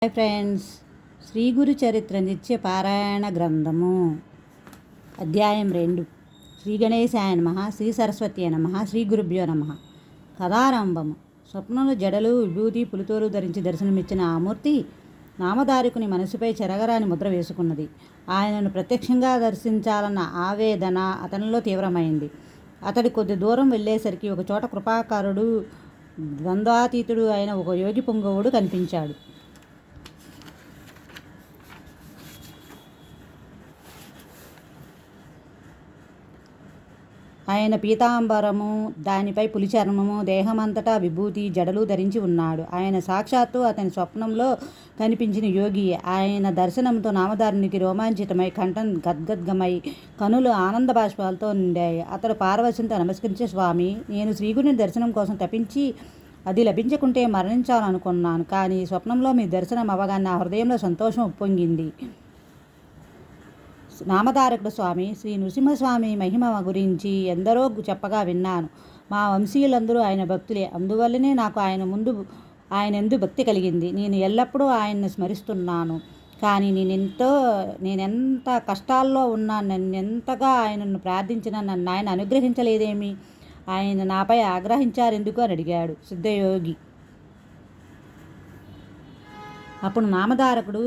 Hi friends, Shri Guru చరిత్ర నిత్య పారాయణ గ్రంథము అధ్యాయం 2. శ్రీ గణేశాయ నమః, శ్రీ సరస్వతి నమః, శ్రీ గురుభ్యో నమః. కథారంభము. స్వప్నంలో జడలు విభూతి పులితోలు ధరించి దర్శనమిచ్చిన ఆ మూర్తి నామధారకుని మనసుపై చెరగరాని ముద్ర వేసుకున్నది. ఆయనను ప్రత్యక్షంగా దర్శించాలన్న ఆవేదన అతనిలో తీవ్రమైంది. అతడి కొద్ది దూరం వెళ్ళేసరికి ఒకచోట కృపాకారుడు ద్వంద్వాతీతుడు అయిన ఒక యోగి పుంగవుడు కనిపించాడు. ఆయన పీతాంబరము, దానిపై పులిచర్మము, దేహమంతటా విభూతి, జడలు ధరించి ఉన్నాడు. ఆయన సాక్షాత్తు అతని స్వప్నంలో కనిపించిన యోగి. ఆయన దర్శనంతో నామధారునికి రోమాంచితమై, కంఠం గద్గద్గమై, కనులు ఆనంద బాష్పాలతో నిండాయి. అతడు పార్వశంతో నమస్కరించే, స్వామి, నేను శ్రీగురుని దర్శనం కోసం తప్పించి అది లభించకుంటే మరణించాలనుకున్నాను. కానీ స్వప్నంలో మీ దర్శనం అవగానే నా హృదయంలో సంతోషం ఉప్పొంగింది. నామధారకుడు స్వామి శ్రీ నృసింహస్వామి మహిమ గురించి ఎందరో చెప్పగా విన్నాను. మా వంశీయులందరూ ఆయన భక్తులే. అందువల్లనే నాకు ఆయన ఎందు భక్తి కలిగింది. నేను ఎల్లప్పుడూ ఆయన్ని స్మరిస్తున్నాను. కానీ నేనెంత కష్టాల్లో ఉన్నా, నన్నెంతగా ఆయనను ప్రార్థించినా నన్ను ఆయన అనుగ్రహించలేదేమి? ఆయన నాపై ఆగ్రహించారెందుకు అని అడిగాడు సిద్ధయోగి. అప్పుడు నామధారకుడు,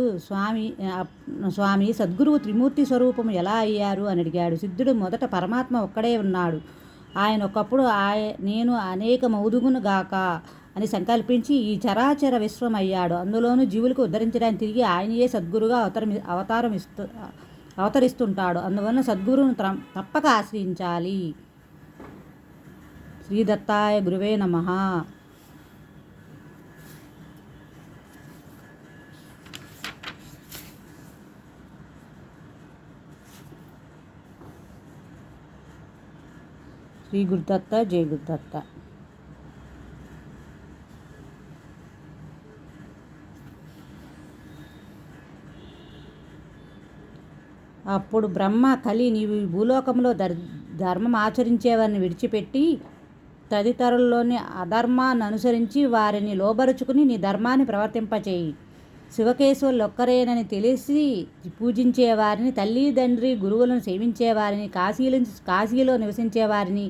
స్వామి సద్గురువు త్రిమూర్తి స్వరూపము ఎలా అయ్యారు అని అడిగాడు. సిద్ధుడు, మొదట పరమాత్మ ఒక్కడే ఉన్నాడు. ఆయన ఒకప్పుడు నేను అనేకమౌదుగును గాక అని సంకల్పించి ఈ చరాచర విశ్వం అయ్యాడు. అందులోనూ జీవులకు ఉద్ధరించడానికి తిరిగి ఆయనయే సద్గురుగా అవతరిస్తుంటాడు. అందువలన సద్గురువును తప్పక ఆశ్రయించాలి. శ్రీదత్తాయ గురువే నమః. శ్రీ గురుదత్త, జై గురుదత్త. అప్పుడు బ్రహ్మ, కలి, నీవు ఈ భూలోకంలో ధర్మం ఆచరించేవారిని విడిచిపెట్టి తదితరుల్లోని అధర్మాన్ని అనుసరించి వారిని లోబరుచుకుని నీ ధర్మాన్ని ప్రవర్తింపచేయి. శివకేశవులు ఒక్కరేనని తెలిసి పూజించేవారిని, తల్లిదండ్రి గురువులను సేవించేవారిని, కాశీలో నివసించేవారిని,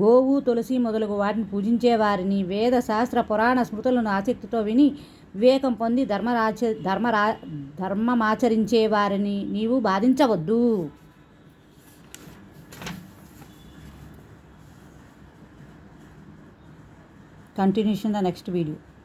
గోవు, తులసి మొదలగు వాటిని పూజించేవారిని, వేద శాస్త్ర పురాణ స్మృతులను ఆసక్తితో విని వివేకం పొంది ధర్మమాచరించేవారిని నీవు బాధించవద్దు. Continuation in the next video.